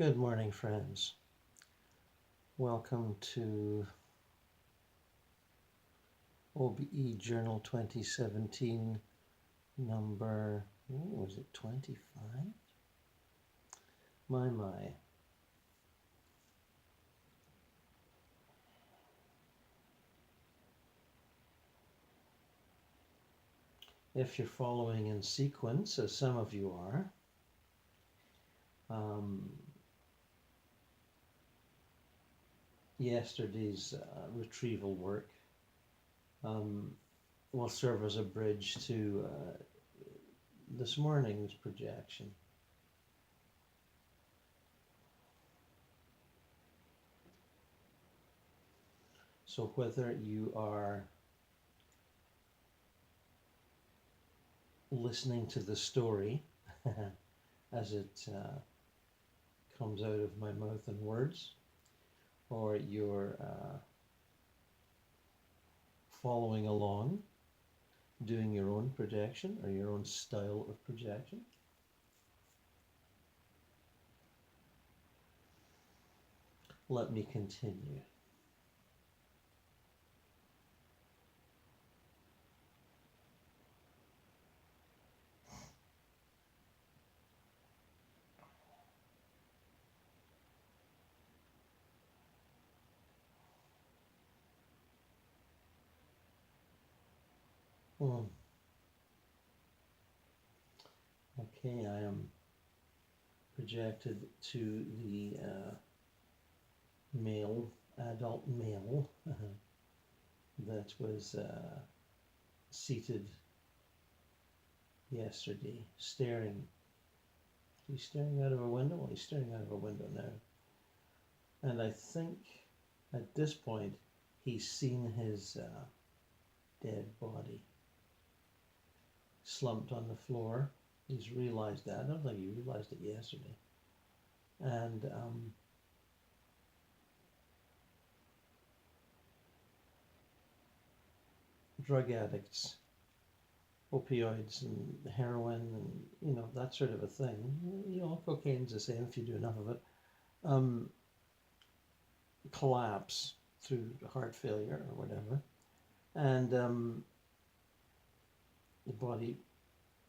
Good morning, friends. Welcome to OBE Journal 2017, number, was it 25? My. If you're following in sequence, as some of you are, yesterday's retrieval work will serve as a bridge to this morning's projection. So whether you are listening to the story as it comes out of my mouth and words, or you're following along, doing your own projection or your own style of projection, let me continue. Okay, I am projected to the adult male that was seated yesterday, staring. He's staring out of a window? Well, he's staring out of a window now. And I think at this point he's seen his dead body slumped on the floor. He's realized that. I don't think he realized it yesterday. And drug addicts, opioids and heroin and, that sort of a thing. Cocaine's the same if you do enough of it. Collapse through heart failure or whatever. And the body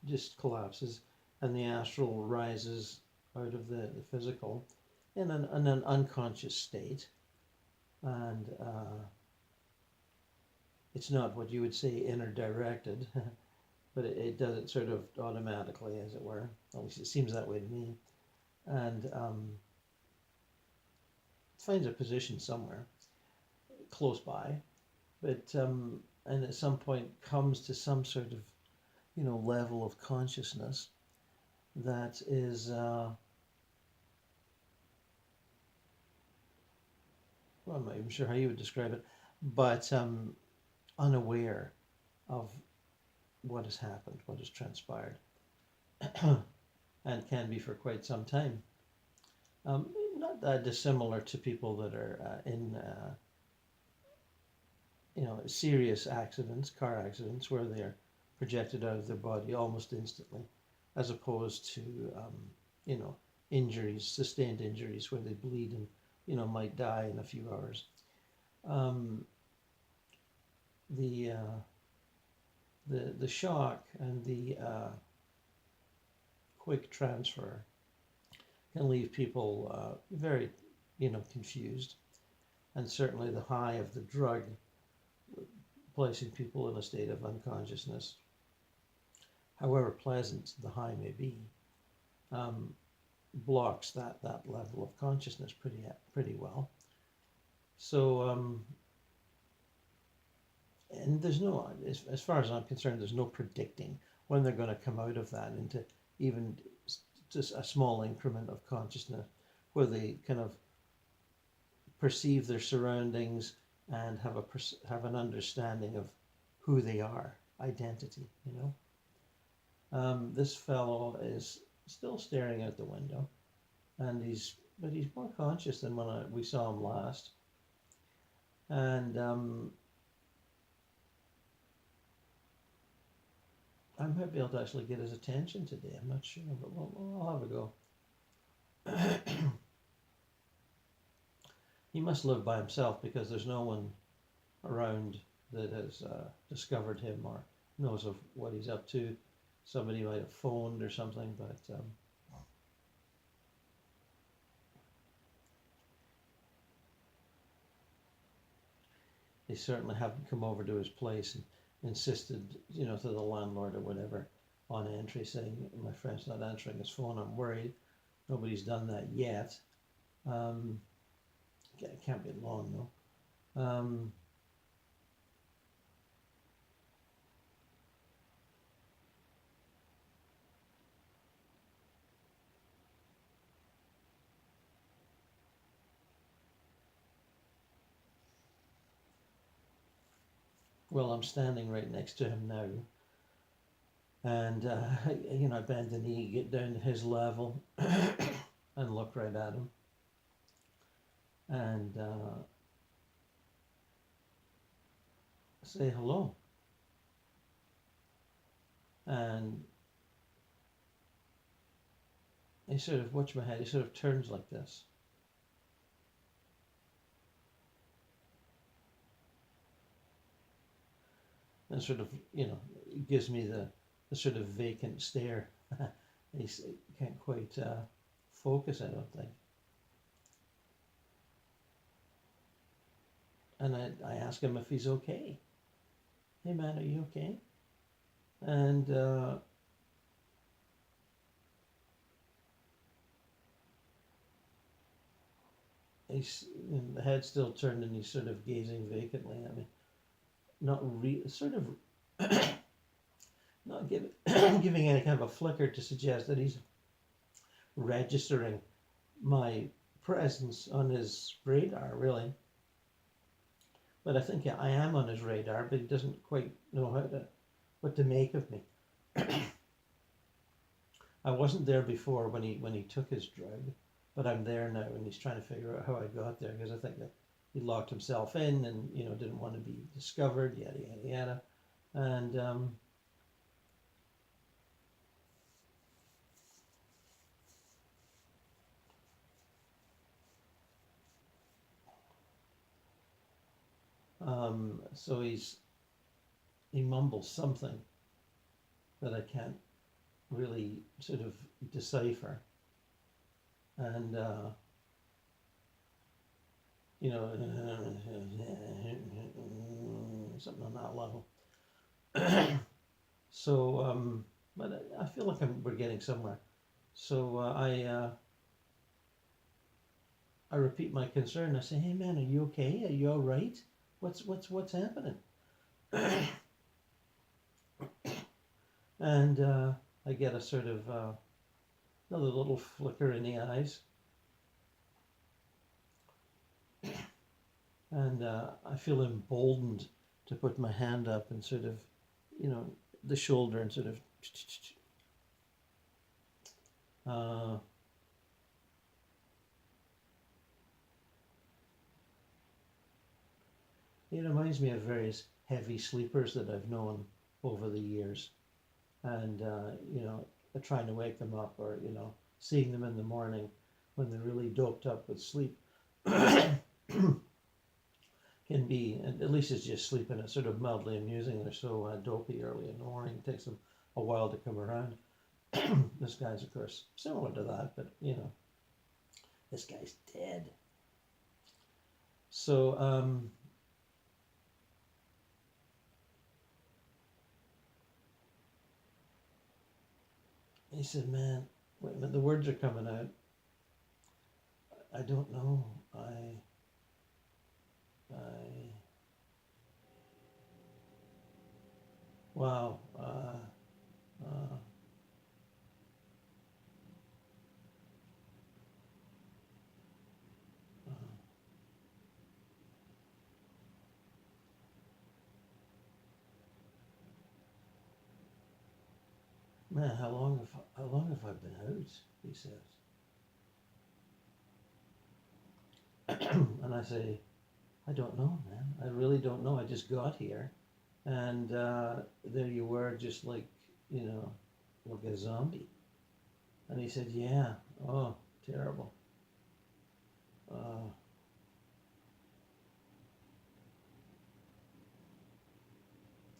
just collapses and the astral rises out of the physical in an unconscious state. And it's not what you would say inner directed, but it does it sort of automatically, as it were. At least it seems that way to me. And finds a position somewhere close by, but and at some point comes to some sort of level of consciousness that is well, I'm not even sure how you would describe it, but unaware of what has happened, what has transpired, and can be for quite some time. Not that dissimilar to people that are in serious accidents, car accidents, where they're projected out of their body almost instantly, as opposed to injuries, sustained injuries, where they bleed and might die in a few hours. The shock and the quick transfer can leave people very confused, and certainly the high of the drug, placing people in a state of unconsciousness, however pleasant the high may be, blocks that level of consciousness pretty well. So and there's no, as far as I'm concerned, there's no predicting when they're going to come out of that into even just a small increment of consciousness where they kind of perceive their surroundings and have an understanding of who they are, identity. This fellow is still staring out the window, and he's more conscious than when we saw him last. And I might be able to actually get his attention today. I'm not sure, but I'll have a go. He must live by himself because there's no one around that has discovered him or knows of what he's up to. Somebody might have phoned or something, but they certainly haven't come over to his place and insisted, you know, to the landlord or whatever on entry saying, my friend's not answering his phone, I'm worried. Nobody's done that yet. It can't be long though. Well, I'm standing right next to him now, and you know, I bend the knee, get down to his level, and look right at him, and say hello. And he sort of, watch my head, he sort of turns like this. And sort of, you know, gives me the sort of vacant stare. He can't quite focus, I don't think. And I ask him if he's okay. Hey man, are you okay? And he's, you know, the head still turned and he's sort of gazing vacantly at me. Not sort of not giving any kind of a flicker to suggest that he's registering my presence on his radar, really. But I think I am on his radar, but he doesn't quite know what to make of me. I wasn't there before when he took his drug, but I'm there now, and he's trying to figure out how I got there, because I think that he locked himself in and, you know, didn't want to be discovered, yada yada yada, and so he mumbles something that I can't really sort of decipher, and you know, something on that level. So, but I feel like we're getting somewhere. So I repeat my concern. I say, "Hey man, are you okay? Are you all right? What's happening?" And I get a sort of another little flicker in the eyes, and I feel emboldened to put my hand up and sort of, you know, the shoulder and sort of. It reminds me of various heavy sleepers that I've known over the years, and you know, trying to wake them up, or, you know, seeing them in the morning when they're really doped up with sleep can be, and at least it's just sleeping, it's sort of mildly amusing. They're so dopey early in the morning, it takes them a while to come around. This guy's, of course, similar to that, but, you know, this guy's dead. So he said, man, wait a minute, the words are coming out. I don't know. Wow. Man, how long have I been out? He says. And I say, I don't know, man. I really don't know. I just got here, and there you were, just like, you know, like a zombie. And he said, yeah. Oh, terrible.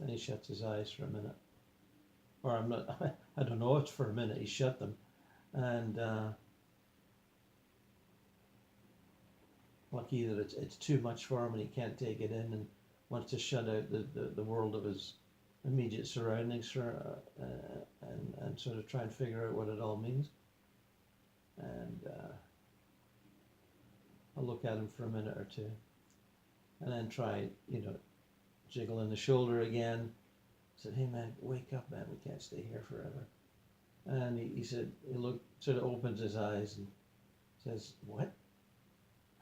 Then he shuts his eyes for a minute. Or I'm not, I don't know if it's for a minute, he shut them. And lucky that it's too much for him and he can't take it in and wants to shut out the world of his immediate surroundings for, and sort of try and figure out what it all means. And I'll look at him for a minute or two and then try, jiggling the shoulder again. Said, hey man, wake up, man, we can't stay here forever. And he said, sort of opens his eyes and says, what?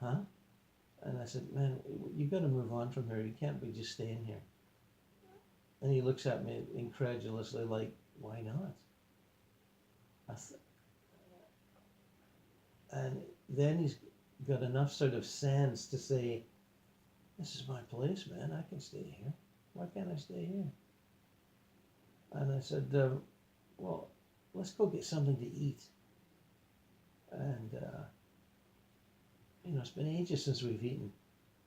Huh? And I said, man, you got to move on from here. You can't be just staying here. And he looks at me incredulously like, why not? And then he's got enough sort of sense to say, this is my place, man. I can stay here. Why can't I stay here? And I said, well, let's go get something to eat. And, it's been ages since we've eaten.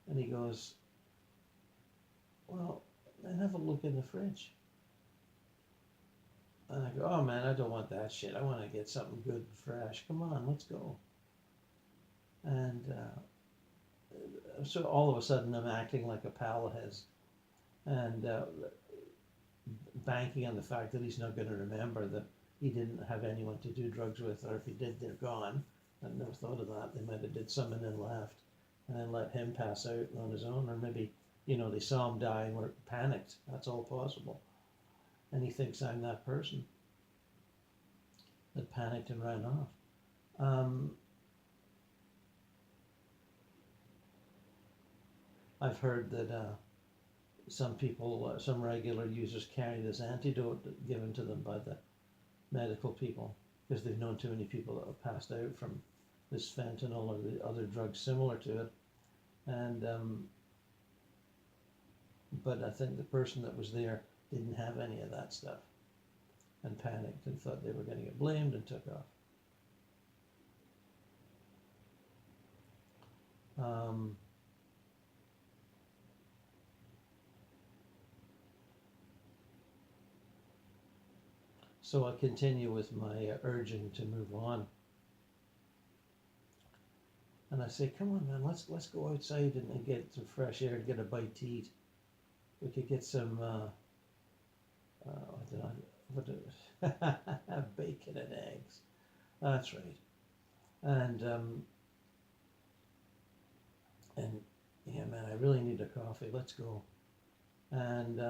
And he goes, well, then have a look in the fridge. And I go, oh man, I don't want that shit. I want to get something good and fresh. Come on, let's go. And so all of a sudden I'm acting like a pal of his. And banking on the fact that he's not going to remember that he didn't have anyone to do drugs with, or if he did, they're gone. I never thought of that. They might have did some and then left, and then let him pass out on his own, or maybe, they saw him die and were panicked. That's all possible. And he thinks I'm that person that panicked and ran off. I've heard that some people, some regular users carry this antidote given to them by the medical people because they've known too many people that have passed out from this fentanyl or the other drugs similar to it. And but I think the person that was there didn't have any of that stuff and panicked and thought they were going to get blamed and took off. So I continue with my urging to move on. And I say, come on, man, let's go outside and get some fresh air and get a bite to eat. We could get some, bacon and eggs. That's right. And yeah, man, I really need a coffee. Let's go. And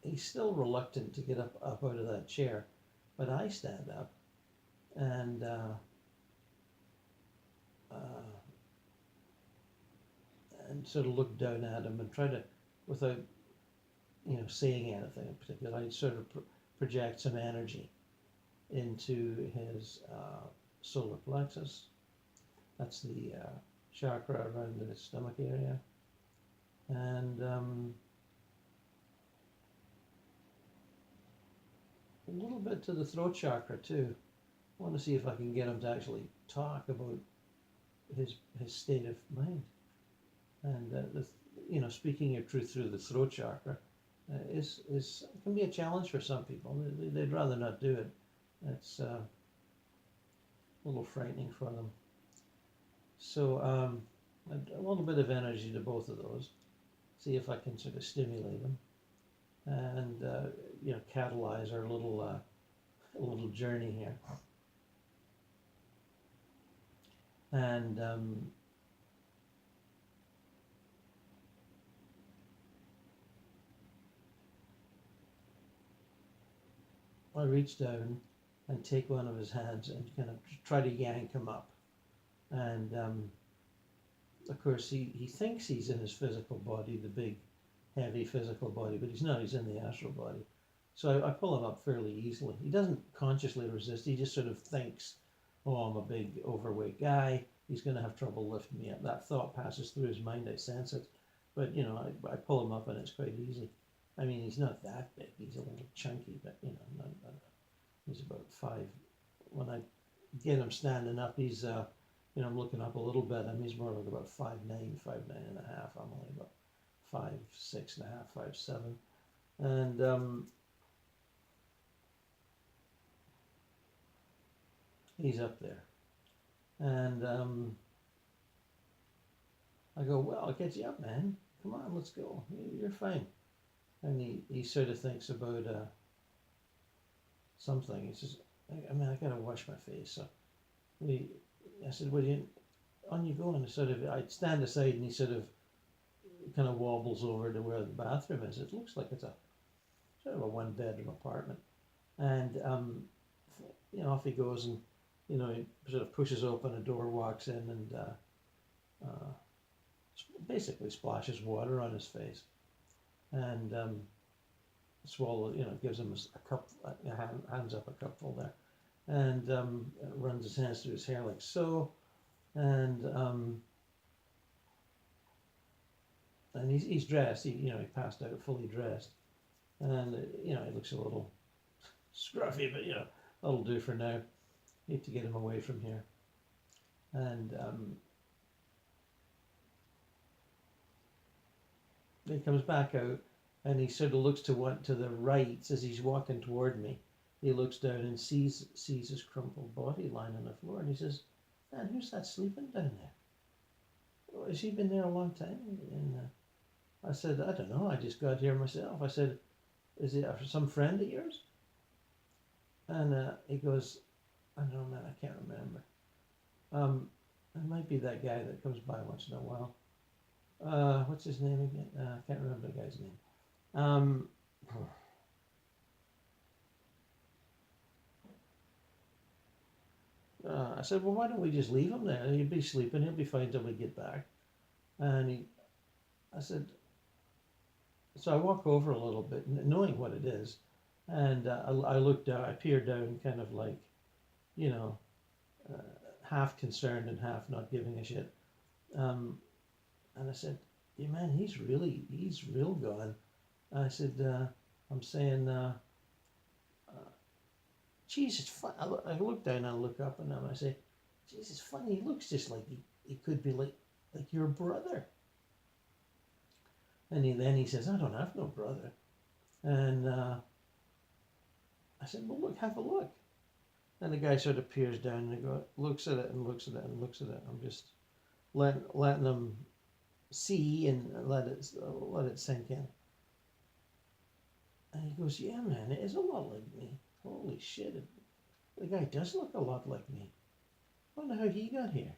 he's still reluctant to get up out of that chair, but I stand up and sort of look down at him and try to, without saying anything in particular, I sort of project some energy into his solar plexus. That's the chakra around the stomach area, and a little bit to the throat chakra too. I want to see if I can get him to actually talk about his state of mind. And speaking your truth through the throat chakra can be a challenge for some people. They'd rather not do it. It's a little frightening for them. So a little bit of energy to both of those. See if I can sort of stimulate them and catalyze our little journey here. And I reach down and take one of his hands and kind of try to yank him up. And of course he thinks he's in his physical body, the big heavy physical body, but he's not. He's in the astral body. So I pull him up fairly easily. He doesn't consciously resist. He just sort of thinks, oh, I'm a big overweight guy. He's going to have trouble lifting me up. That thought passes through his mind. I sense it. But, I pull him up and it's quite easy. I mean, he's not that big. He's a little chunky, but, he's about 5. When I get him standing up, he's, I'm looking up a little bit. I mean, he's more like about 5'9", 5'9.5". I'm only about 5'6.5", 5'7", and he's up there, and I go, well, I'll get you up, man. Come on, let's go. You're fine. And he sort of thinks about something. He says, I mean, I gotta wash my face. So I said, well, on you go. And sort of, I'd stand aside, and he sort of kind of wobbles over to where the bathroom is. It looks like it's a sort of a one-bedroom apartment. And off he goes, and he sort of pushes open a door, walks in, and basically splashes water on his face, and gives him a cup, hands up a cupful there, and runs his hands through his hair like so, and he's dressed. He passed out fully dressed, and he looks a little scruffy, but that'll do for now. Need to get him away from here, and he comes back out, and he sort of looks to the right as he's walking toward me. He looks down and sees his crumpled body lying on the floor, and he says, "Man, who's that sleeping down there? Oh, has he been there a long time?" And I said, "I don't know. I just got here myself." I said, "Is it some friend of yours?" And he goes, "I don't know, man. I can't remember. It might be that guy that comes by once in a while. What's his name again? I can't remember the guy's name." I said, "Well, why don't we just leave him there? He'll be sleeping. He'll be fine till we get back." And I said, so I walk over a little bit, knowing what it is, and I look down. I peer down, kind of like, half concerned and half not giving a shit. And I said, "Yeah, man, he's real gone." And I said, "I'm saying, geez, it's fun." I look down and I look up and I say, "Geez, it's funny. He looks just like he could be like your brother." And then he says, "I don't have no brother." And I said, "Well, look, have a look." And the guy sort of peers down and looks at it and looks at it and looks at it. I'm just letting him see and let it sink in. And he goes, "Yeah, man, it is a lot like me. Holy shit, the guy does look a lot like me. Wonder how he got here.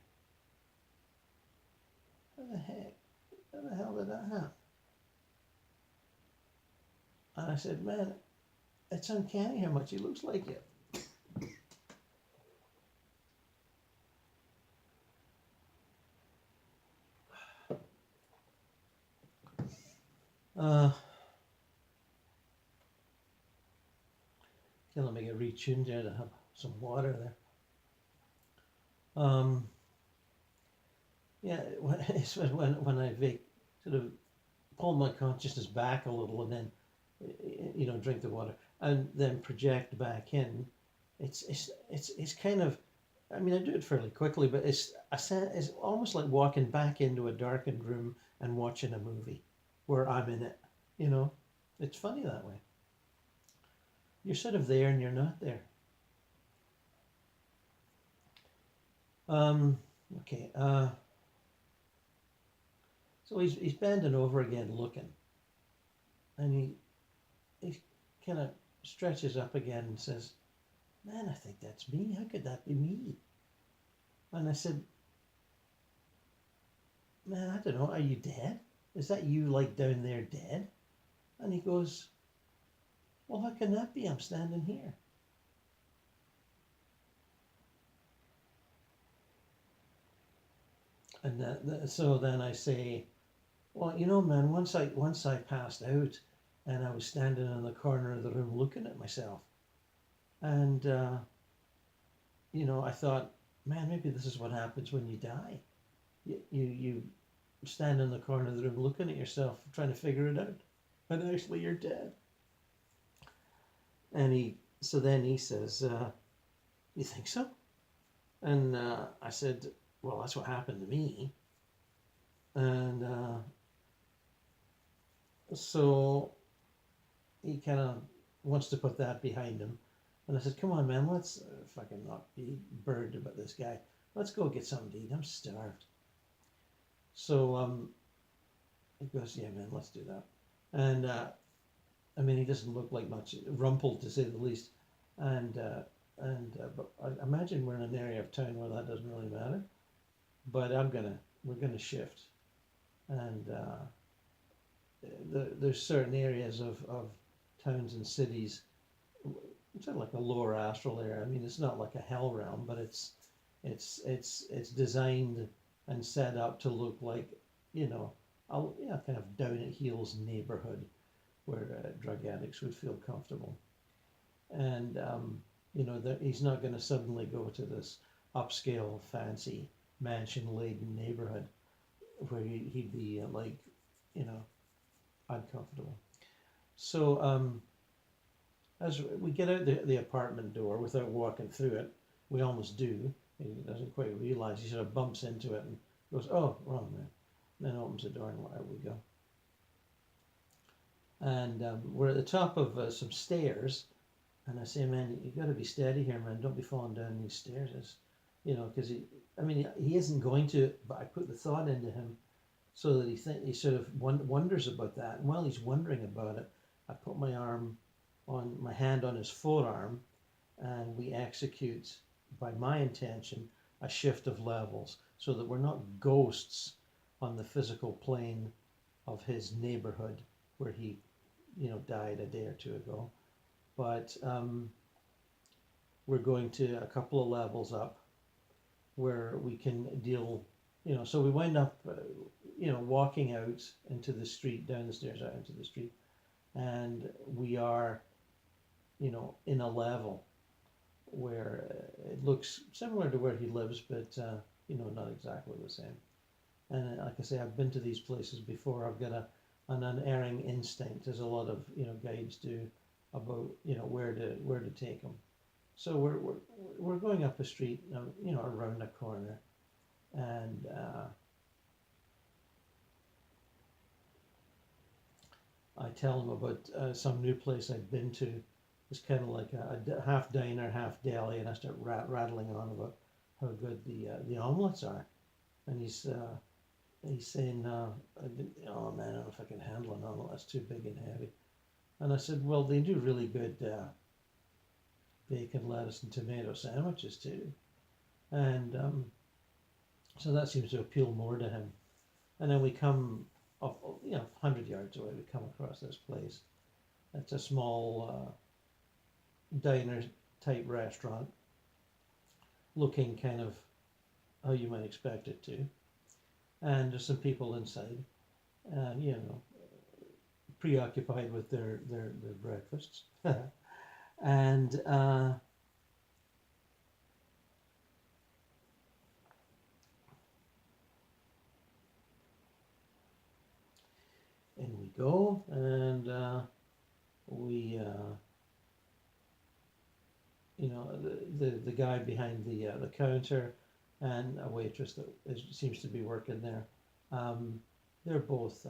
How the hell did that happen?" And I said, "Man, it's uncanny how much he looks like you." Let me get retuned there to have some water there. It's when I sort of pull my consciousness back a little and then drink the water and then project back in. It's kind of, I mean, I do it fairly quickly, but it's almost like walking back into a darkened room and watching a movie where I'm in it. It's funny that way. You're sort of there and you're not there. Okay. So he's bending over again, looking, and he kind of stretches up again and says, "Man, I think that's me. How could that be me?" And I said, "Man, I don't know. Are you dead? Is that you, like, down there dead?" And he goes, "Well, how can that be? I'm standing here." And so then I say, "Well, man, once I passed out, and I was standing in the corner of the room looking at myself, and I thought, man, maybe this is what happens when you die. You stand in the corner of the room looking at yourself, trying to figure it out, and actually you're dead." And then he says, "You think so?" And I said, "Well, that's what happened to me." And So he kind of wants to put that behind him. And I said, come on, man, let's fucking not be bird about this guy. Let's go get something to eat. I'm starved. So he goes, yeah, man, let's do that. And I mean, he doesn't look like much, rumpled to say the least. And but I imagine we're in an area of town where that doesn't really matter. But we're gonna shift. And there's certain areas of towns and cities, it's sort of like a lower astral area. I mean, it's not like a hell realm, but it's designed and set up to look like, you know, kind of down at heels neighborhood where drug addicts would feel comfortable. And he's not going to suddenly go to this upscale, fancy, mansion-laden neighborhood where he'd be uncomfortable. So as we get out the apartment door without walking through it, we almost do. He doesn't quite realize. He sort of bumps into it and goes, "Oh, wrong man." And then opens the door and out we go. And we're at the top of some stairs, and I say, "Man, you got to be steady here, man. Don't be falling down these stairs." Because he isn't going to, but I put the thought into him so that he sort of wonders about that. And while he's wondering about it, I put my hand on his forearm, and we execute, by my intention, a shift of levels so that we're not ghosts on the physical plane of his neighborhood where he, died a day or two ago, but we're going to a couple of levels up where we can deal. So we wind up, walking out into the street, down the stairs out into the street, and we are, in a level where it looks similar to where he lives, but not exactly the same. And like I say, I've been to these places before. I've got an unerring instinct, as a lot of guides do, about where to take them. So we're going up a street, around a corner, and I tell him about some new place I've been to. It's kind of like a half diner, half deli, and I start rattling on about how good the omelets are. And he's saying, "Oh man, I don't know if I can handle an omelet. That's too big and heavy." And I said, "Well, they do really good bacon, lettuce, and tomato sandwiches too." And so that seems to appeal more to him. And then we come up, 100 yards away, we come across this place. It's a small diner type restaurant, looking kind of how you might expect it to. And there's some people inside, preoccupied with their breakfasts. And in we go, and we the guy behind the counter and a waitress that seems to be working there. They're both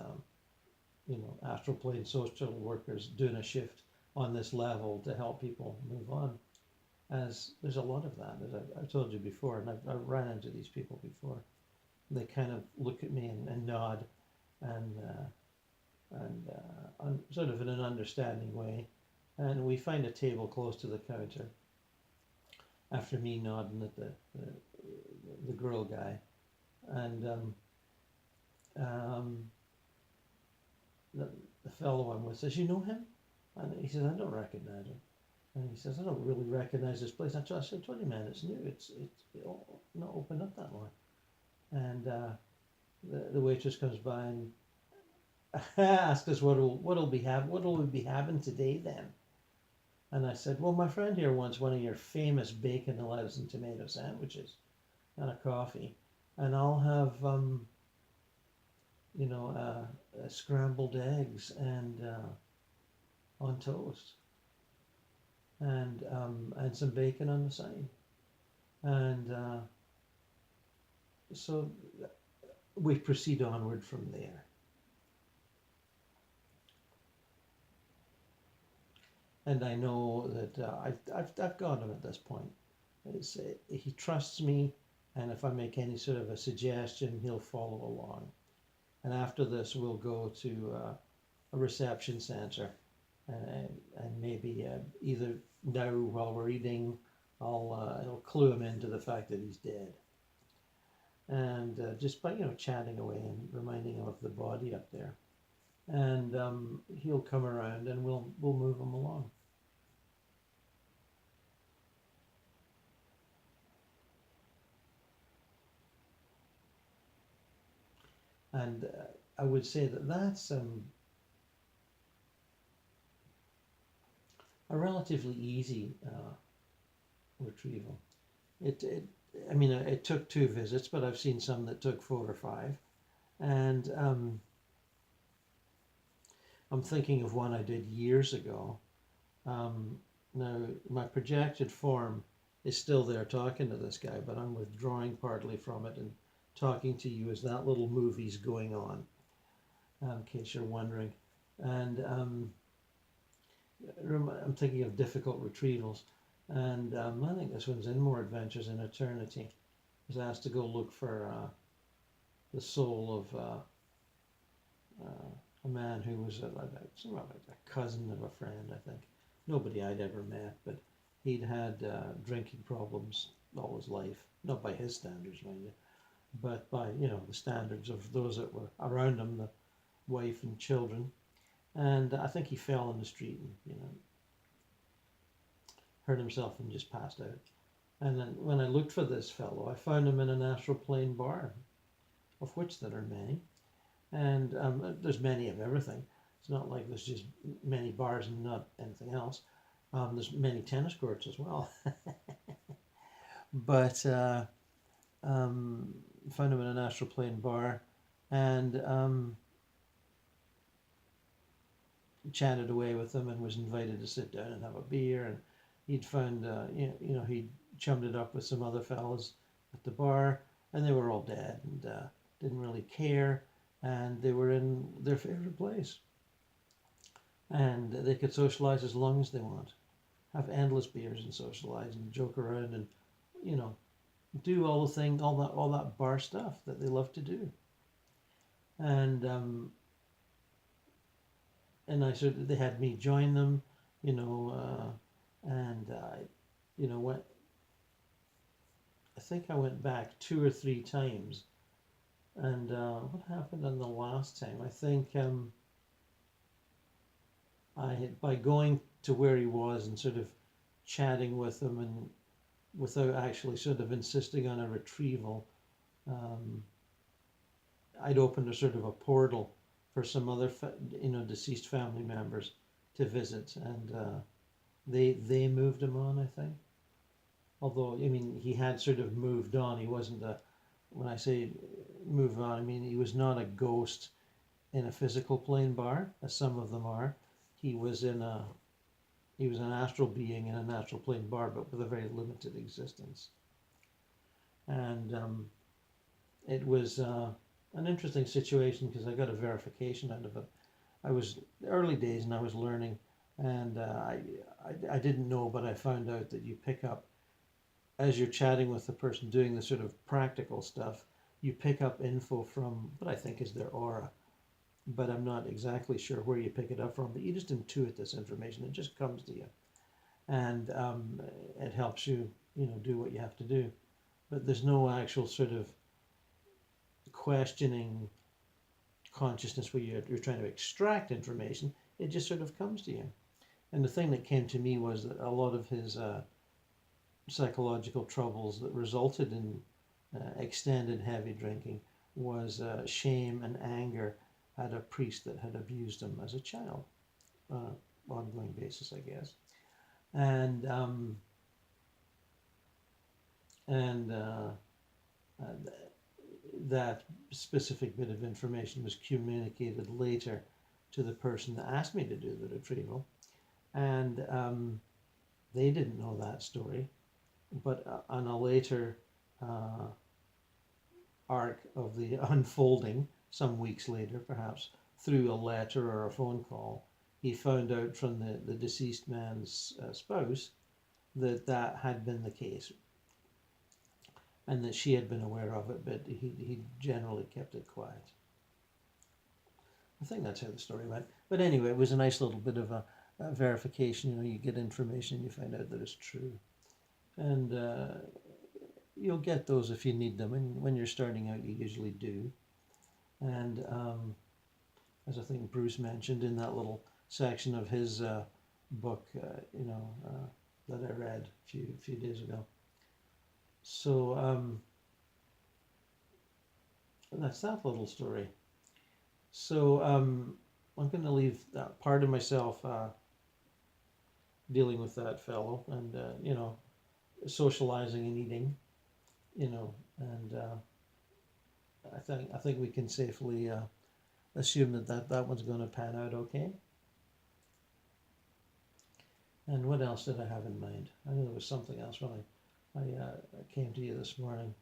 astral plane social workers doing a shift on this level to help people move on. As there's a lot of that, as I've told you before, and I've ran into these people before. They kind of look at me and nod, and sort of in an understanding way, and we find a table close to the counter. After me nodding at the grill guy, and the fellow I'm with says, "You know him?" And he says, "I don't recognize him." And he says, "I don't really recognize this place." I said, "20 man, it's new. It's not opened up that long." And the waitress comes by and asks us what'll we be having today then. And I said, "Well, my friend here wants one of your famous bacon, lettuce, and tomato sandwiches, and a coffee, and I'll have scrambled eggs and on toast, and some bacon on the side." And so we proceed onward from there. and I know that I've got him at this point. He trusts me, and if I make any sort of a suggestion, he'll follow along. And after this, we'll go to a reception center, and maybe either now while we're eating, I'll clue him into the fact that he's dead, and just by chatting away and reminding him of the body up there, and he'll come around and we'll move him along. And I would say that that's a relatively easy retrieval. I mean, it took 2 visits, but I've seen some that took 4 or 5. And I'm thinking of one I did years ago. Now, my projected form is still there talking to this guy, but I'm withdrawing partly from it and talking to you as that little movie's going on, in case you're wondering. And I'm thinking of difficult retrievals. And I think this one's in More Adventures in Eternity. I was asked to go look for the soul of a man who was a cousin of a friend, I think. Nobody I'd ever met, but he'd had drinking problems all his life. Not by his standards, mind you, but by, the standards of those that were around him, the wife and children. And I think he fell in the street and, hurt himself and just passed out. And then when I looked for this fellow, I found him in an astral plane bar, of which there are many. And there's many of everything. It's not like there's just many bars and not anything else. There's many tennis courts as well. But found him in an astral plane bar, and chatted away with him and was invited to sit down and have a beer. And he'd found, he'd chummed it up with some other fellas at the bar, and they were all dead and didn't really care. And they were in their favorite place. And they could socialize as long as they want. Have endless beers and socialize and joke around and, do all the thing, all that bar stuff that they love to do. And they had me join them, and went. I think I went back 2 or 3 times. And what happened on the last time? I think by going to where he was and sort of chatting with him and without actually sort of insisting on a retrieval, I'd opened a sort of a portal for some other deceased family members to visit, and they moved him on, I think. Although, I mean, he had sort of moved on. He wasn't when I say move on, I mean he was not a ghost in a physical plane bar, as some of them are. He was an astral being in an astral plane bar, but with a very limited existence. And it was an interesting situation because I got a verification out of it. I was early days and I was learning, and I didn't know, but I found out that you pick up, as you're chatting with the person doing the sort of practical stuff, you pick up info from what I think is their aura. But I'm not exactly sure where you pick it up from, but you just intuit this information. It just comes to you. And it helps you, do what you have to do. But there's no actual sort of questioning consciousness where you're trying to extract information. It just sort of comes to you. And the thing that came to me was that a lot of his psychological troubles that resulted in extended heavy drinking was shame and anger at a priest that had abused him as a child, ongoing basis, I guess. And that specific bit of information was communicated later to the person that asked me to do the retrieval, and they didn't know that story. But on a later arc of the unfolding, some weeks later, perhaps through a letter or a phone call, he found out from the deceased man's spouse that had been the case, and that she had been aware of it, but he generally kept it quiet. I think that's how the story went. But anyway, it was a nice little bit of a verification. You know, you get information and you find out that it's true. And you'll get those if you need them. And when you're starting out, you usually do. And as I think Bruce mentioned in that little section of his book, that I read a few days ago. So that's that little story. So I'm going to leave that part of myself dealing with that fellow, and socializing and eating, and I think we can safely assume that one's going to pan out okay. And what else did I have in mind? I know there was something else when I came to you this morning.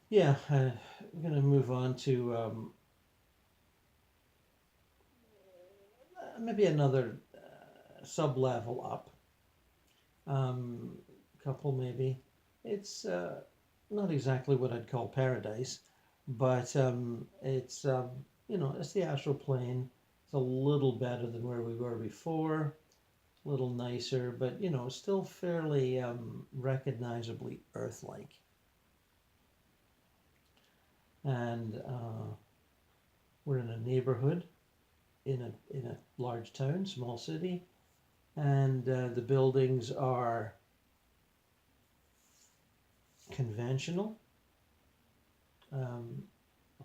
Yeah, I'm going to move on to maybe another sub-level up. Couple maybe. It's not exactly what I'd call paradise, but it's it's the astral plane. It's a little better than where we were before, a little nicer, but still fairly recognizably Earth-like. And we're in a neighborhood in a large town, small city, and the buildings are conventional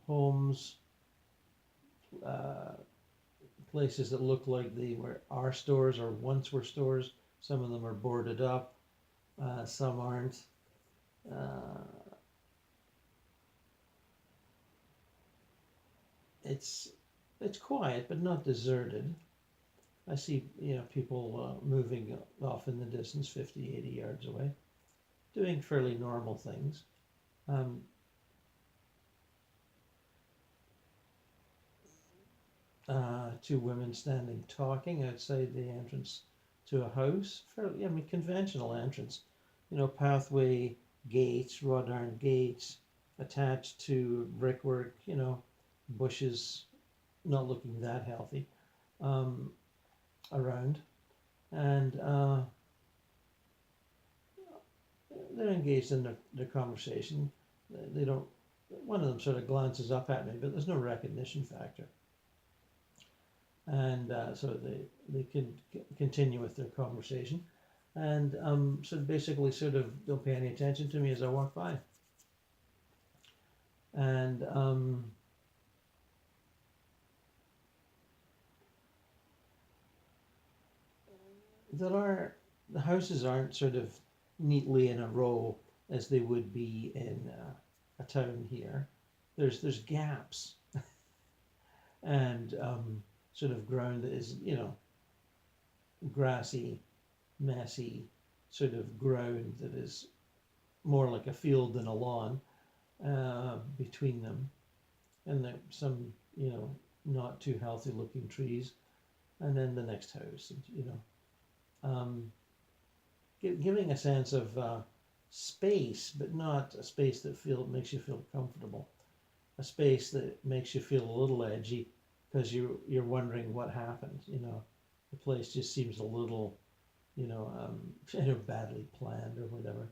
homes, places that look like they are stores or once were stores. Some of them are boarded up, some aren't. It's quiet but not deserted. I see people moving off in the distance 50, 80 yards away, doing fairly normal things. Two women standing talking outside the entrance to a house. Fairly, conventional entrance. Pathway, gates, wrought iron gates, attached to brickwork. Bushes, not looking that healthy, around, and they're engaged in their conversation. They don't. One of them sort of glances up at me, but there's no recognition factor. And so they can continue with their conversation, and basically don't pay any attention to me as I walk by. And the houses aren't sort of neatly in a row as they would be in a town here. There's gaps and sort of ground that is grassy, messy sort of ground that is more like a field than a lawn between them, and there some not too healthy looking trees, and then the next house, giving a sense of space, but not a space that makes you feel comfortable. A space that makes you feel a little edgy because you're wondering what happened. The place just seems a little, badly planned or whatever.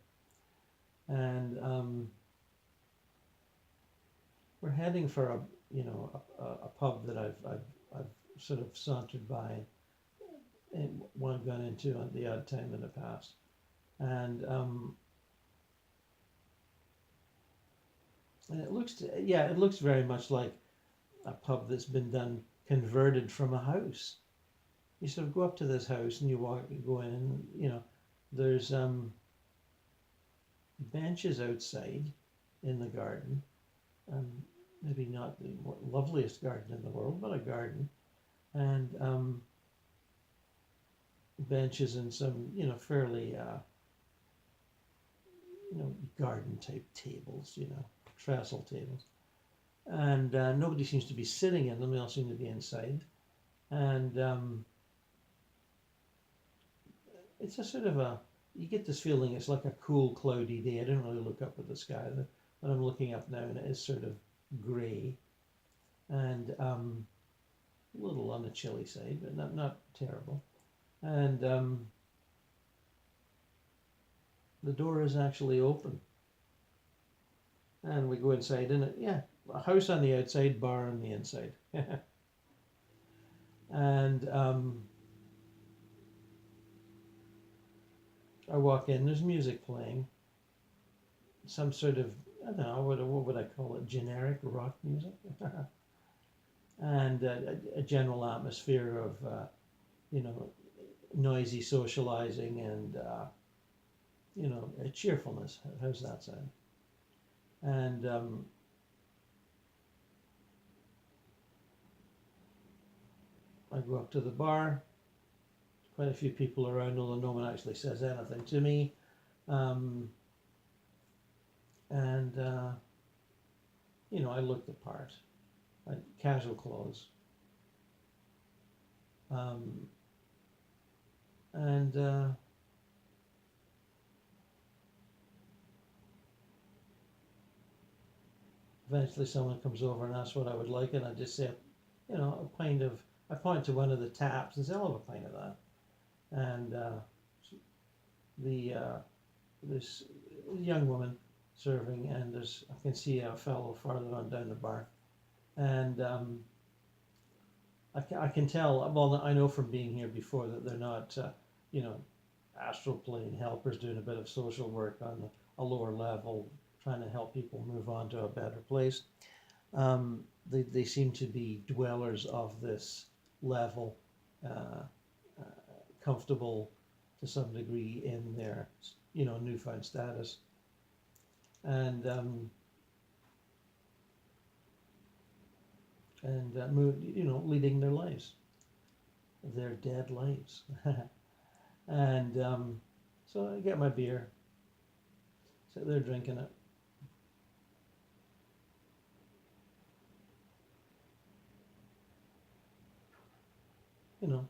And we're heading for a pub that I've sort of sauntered by and gone into on the odd time in the past, and it looks very much like a pub that's been converted from a house. You sort of go up to this house and you go in, and there's benches outside in the garden, maybe not the loveliest garden in the world, but a garden, and benches and some, fairly, garden type tables, trestle tables. And nobody seems to be sitting in them, they all seem to be inside. And it's a sort of you get this feeling it's like a cool, cloudy day. I didn't really look up at the sky, but I'm looking up now and it is sort of grey and a little on the chilly side, but not terrible. And the door is actually open. And we go inside and a house on the outside, bar on the inside. And I walk in, there's music playing. Some sort of, I don't know, what would I call it? Generic rock music. And a general atmosphere of, noisy socializing and, a cheerfulness. How's that sound? And I go up to the bar. Quite a few people around, although no one actually says anything to me. I look the part. Casual clothes. Eventually someone comes over and asks what I would like, and I just say, a pint of, I point to one of the taps and say, I'll have a pint of that. And this young woman serving, and I can see a fellow farther on down the bar, and I can tell. Well, I know from being here before that they're not, astral plane helpers doing a bit of social work on a lower level, trying to help people move on to a better place. They seem to be dwellers of this level, comfortable to some degree in their, newfound status, and leading their lives, their dead lives, and so I get my beer, sit there drinking it.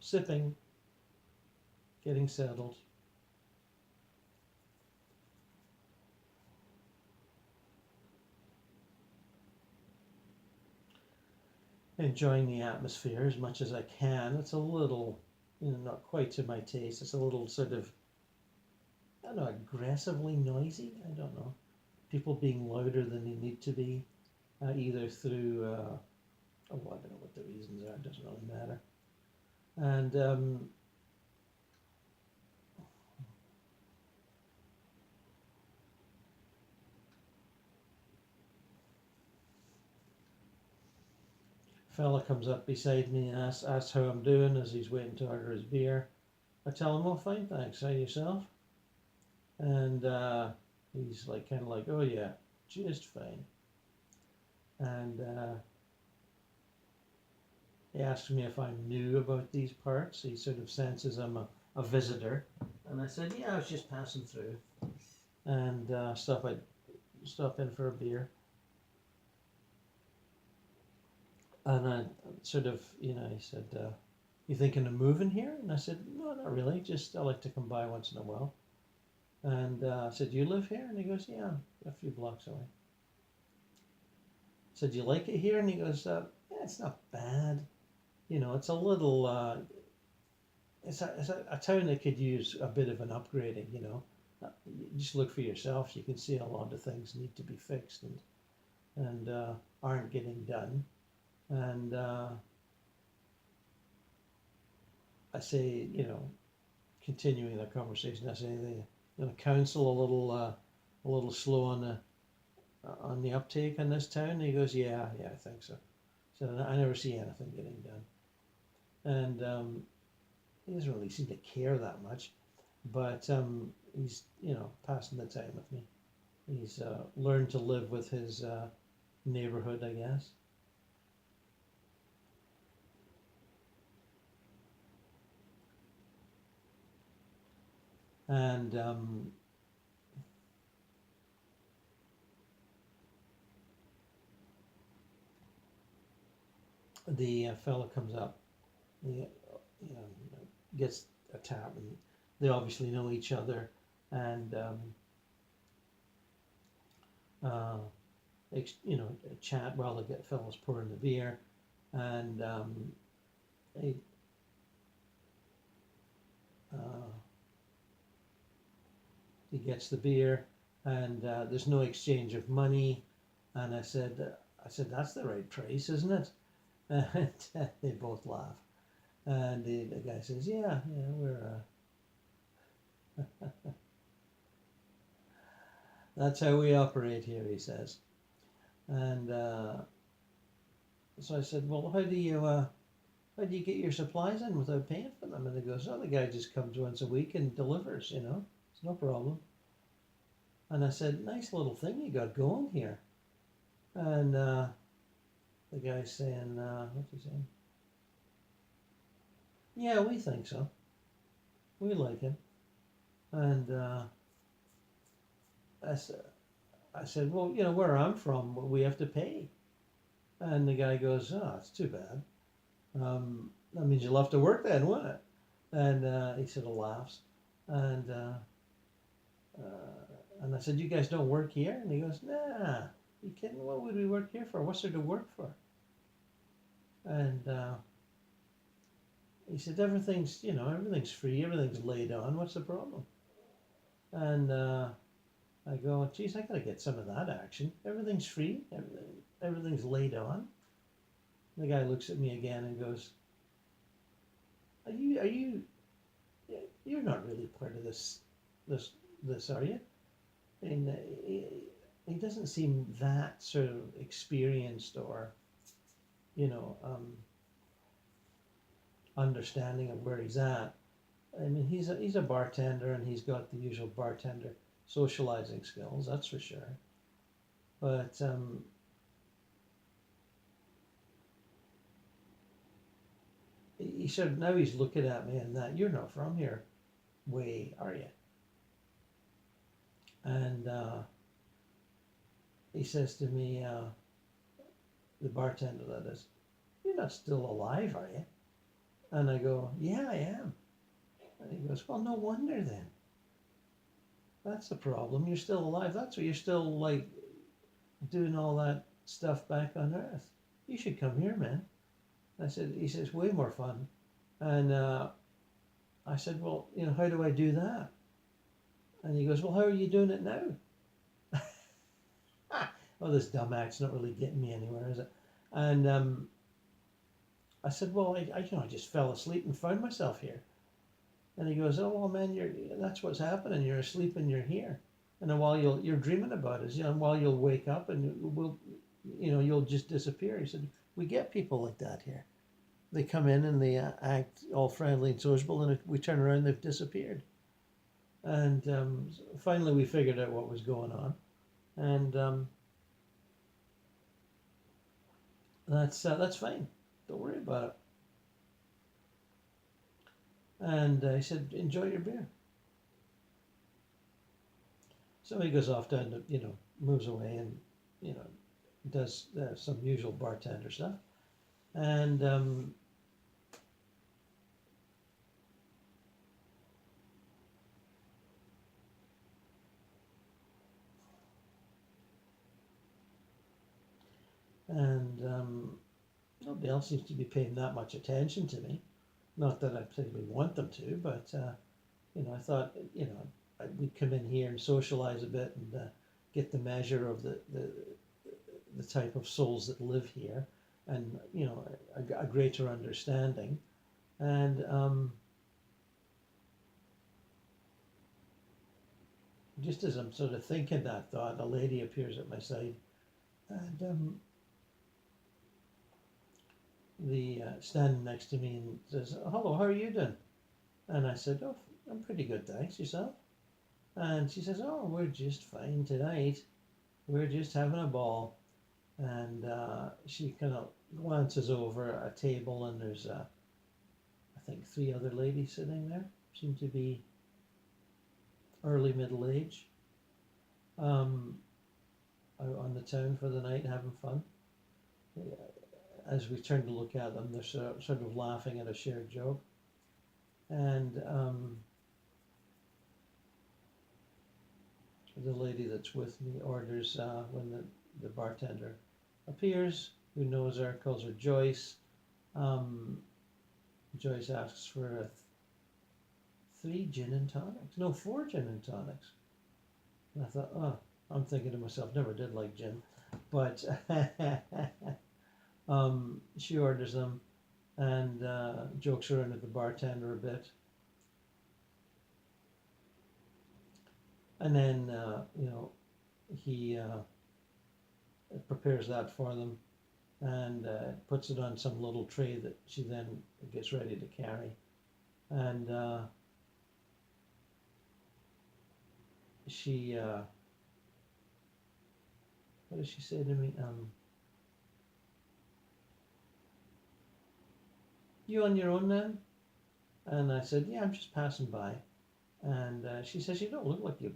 Sipping, getting settled. Enjoying the atmosphere as much as I can. It's a little, not quite to my taste. It's a little sort of, I don't know, aggressively noisy. I don't know. People being louder than they need to be, either through, I don't know what the reasons are. It doesn't really matter. And fella comes up beside me and asks how I'm doing as he's waiting to order his beer. I tell him, "Oh, fine, thanks. How yourself?" And he's kind of like, "Oh yeah, just fine." And he asks me if I'm new about these parts. He sort of senses I'm a visitor. And I said, "Yeah, I was just passing through." And stop in for a beer. And I sort of, he said, "You thinking of moving here?" And I said, "No, not really. Just I like to come by once in a while." And I said, "You live here?" And he goes, "Yeah, a few blocks away." I said, "You like it here?" And he goes, "Yeah, it's not bad. It's a little, it's a town that could use a bit of an upgrading, You just look for yourself. You can see a lot of things need to be fixed and aren't getting done." And I say, continuing the conversation, I say, the council a little slow on the uptake in this town. And he goes, yeah, I think so. So I never see anything getting done. And he doesn't really seem to care that much, but he's, passing the time with me. He's learned to live with his neighborhood, I guess. And the fella comes up, he, gets a tap, and they obviously know each other, and chat while the fella's pouring the beer, and he he gets the beer, and there's no exchange of money, and I said, that's the right price, isn't it? And they both laugh, and the guy says, yeah, we're that's how we operate here, he says. And so I said, well, how do you get your supplies in without paying for them? And he goes, oh, the guy just comes once a week and delivers, it's no problem. And I said, nice little thing you got going here. And the guy's saying, what's he saying? Yeah, we think so. We like him. And I said, well, where I'm from, we have to pay. And the guy goes, oh, it's too bad. That means you'll have to work then, won't it? And he sort of laughs. And I said, you guys don't work here? And he goes, nah, you kidding? What would we work here for? What's there to work for? And he said, everything's free, everything's laid on. What's the problem? And I go, geez, I gotta get some of that action. Everything's free, everything's laid on. The guy looks at me again and goes, you're not really part of this, are you? And he doesn't seem that sort of experienced or, understanding of where he's at. I mean, he's a bartender, and he's got the usual bartender socializing skills, that's for sure. But he said, now he's looking at me and that, you're not from here, way, are you? And he says to me, the bartender that is, you're not still alive, are you? And I go, yeah, I am. And he goes, well, no wonder then. That's the problem. You're still alive. That's why you're still like doing all that stuff back on Earth. You should come here, man. He says, way more fun. And I said, well, how do I do that? And he goes, well, how are you doing it now? Oh, this dumb act's not really getting me anywhere, is it? And I said, well, I just fell asleep and found myself here. And he goes, oh, well, man, that's what's happening. You're asleep and you're here. And then while you're dreaming about it, while you'll wake up and you'll just disappear. He said, we get people like that here. They come in and they act all friendly and sociable, and if we turn around, they've disappeared. And finally, we figured out what was going on, and that's fine. Don't worry about it. And he said, enjoy your beer. So he goes off down to, moves away and, does some usual bartender stuff. And nobody else seems to be paying that much attention to me. Not that I particularly want them to, but I thought we'd come in here and socialize a bit and get the measure of the type of souls that live here, and a greater understanding. And just as I'm sort of thinking that thought, a lady appears at my side, and standing next to me and says, hello, how are you doing? And I said, oh, I'm pretty good, thanks. Yourself? And she says, "Oh, we're just fine tonight. We're just having a ball." And she kind of glances over a table, and there's, I think, three other ladies sitting there. Seem to be early middle age, out on the town for the night, having fun. As we turn to look at them, they're sort of laughing at a shared joke. And the lady that's with me orders, when the bartender appears, who knows her, calls her Joyce. Joyce asks for three gin and tonics. No, four gin and tonics. And I thought, oh, I'm thinking to myself, never did like gin. But she orders them and jokes around at the bartender a bit. And then, he prepares that for them and puts it on some little tray that she then gets ready to carry. And she, what does she say to me? You on your own then? And I said, yeah, I'm just passing by. And she says, you don't look like you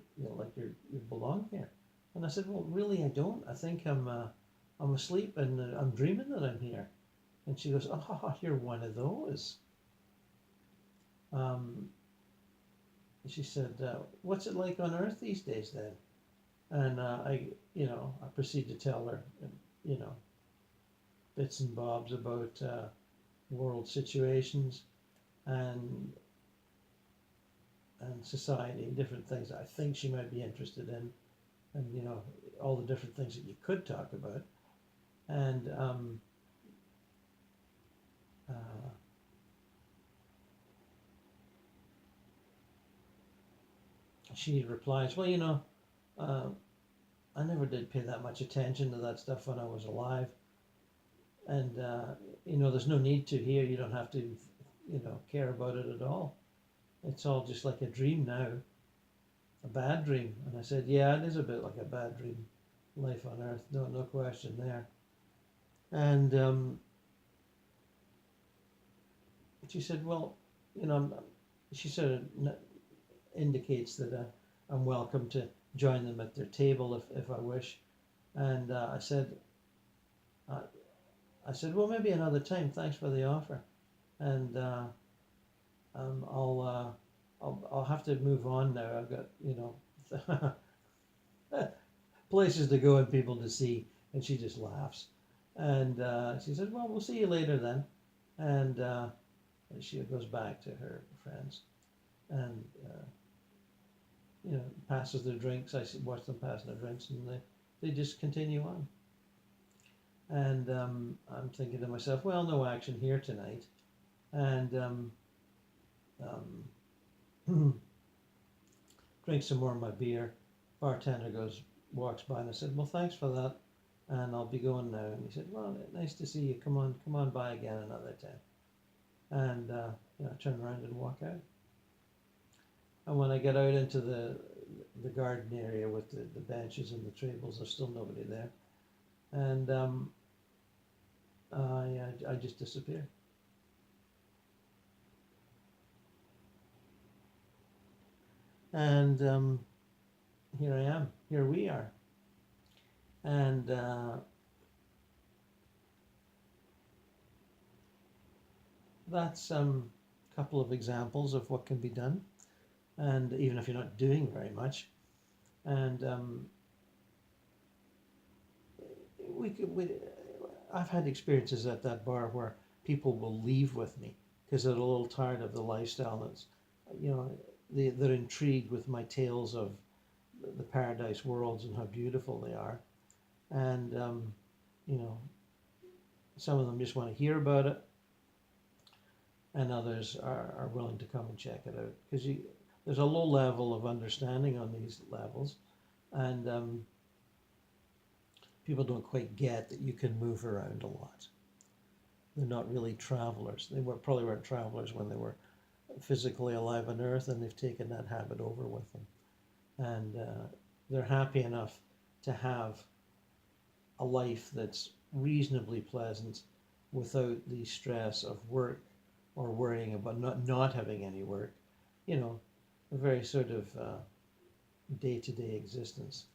belong here. And I said, well, really, I don't. I think I'm asleep and I'm dreaming that I'm here. And she goes, oh, you're one of those. She said, what's it like on Earth these days then? And I proceed to tell her, bits and bobs about world situations and society, different things I think she might be interested in, and all the different things that you could talk about. And she replies, well, I never did pay that much attention to that stuff when I was alive, and there's no need to here. You don't have to care about it at all. It's all just like a dream now, a bad dream. And I said, yeah, it is a bit like a bad dream, life on Earth, no question there. And she said, well, she sort of indicates that I'm welcome to join them at their table if I wish. And I said, well, maybe another time. Thanks for the offer. And I'll have to move on now. I've got places to go and people to see. And she just laughs. And she says, well, we'll see you later then. And she goes back to her friends and passes their drinks. I watch them pass their drinks, and they just continue on. And I'm thinking to myself, well, no action here tonight. And drink some more of my beer. Bartender walks by, and I said, well, thanks for that, and I'll be going now. And he said, well, nice to see you. Come on by again another time. And I turn around and walk out. And when I get out into the garden area with the benches and the tables, there's still nobody there. And I just disappear. And here I am. Here we are. And that's a couple of examples of what can be done. And even if you're not doing very much. And I've had experiences at that bar where people will leave with me because they're a little tired of the lifestyle. That's, they're intrigued with my tales of the paradise worlds and how beautiful they are. And, some of them just want to hear about it. And others are willing to come and check it out. Because there's a low level of understanding on these levels. And people don't quite get that you can move around a lot. They're not really travelers. They probably weren't travelers when they were physically alive on Earth, and they've taken that habit over with them. and they're happy enough to have a life that's reasonably pleasant without the stress of work or worrying about not having any work. You know, a very sort of day-to-day existence.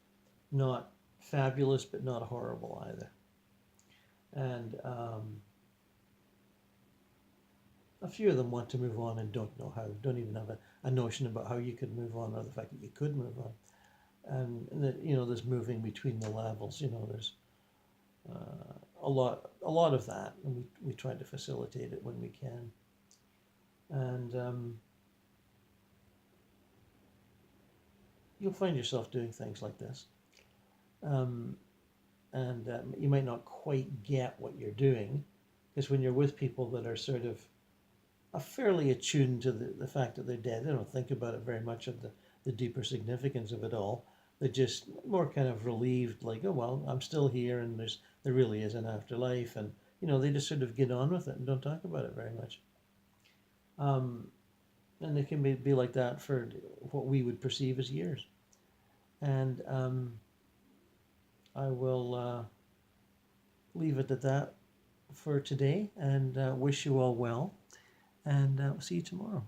Not fabulous, but not horrible either. And a few of them want to move on and don't know how, don't even have a notion about how you could move on or the fact that you could move on. And that, you know, there's moving between the levels, you know, there's a lot of that, and we try to facilitate it when we can. And you'll find yourself doing things like this. And you might not quite get what you're doing, because when you're with people that are sort of fairly attuned to the fact that they're dead, they don't think about it very much of the deeper significance of it all. They're just more kind of relieved, like, oh well, I'm still here, and there really is an afterlife, and you know, they just sort of get on with it and don't talk about it very much. And it can be like that for what we would perceive as years. And I will leave it at that for today, and wish you all well, and see you tomorrow.